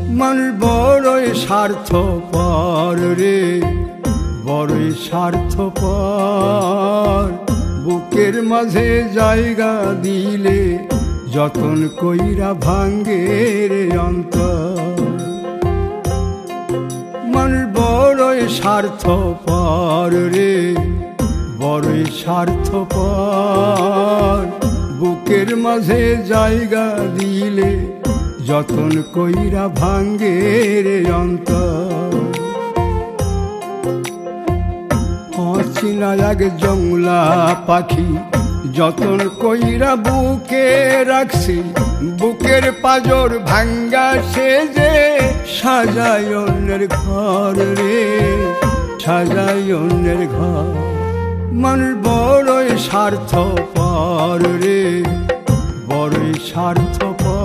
মানুষ বড়ই স্বার্থপর রে, বড়ই স্বার্থপর। বুকের মাঝে জায়গা দিলে যতন কইরা ভাঙ্গে রে অন্তর। মানুষ বড়ই স্বার্থপর রে, বড়ই স্বার্থপর। বুকের মাঝে জায়গা দিলে যতন কইরা ভাঙ্গে রে অন্তর। অচিনা এক জংলা পাখি যতন কইরা বুকে রাখছি, বুকের পাজর ভাঙ্গা সে যে সাজায় অন্যের ঘর রে, সাজায় অন্যের ঘর। মানুষ বড়ই স্বার্থপর রে, বড়ই স্বার্থপর।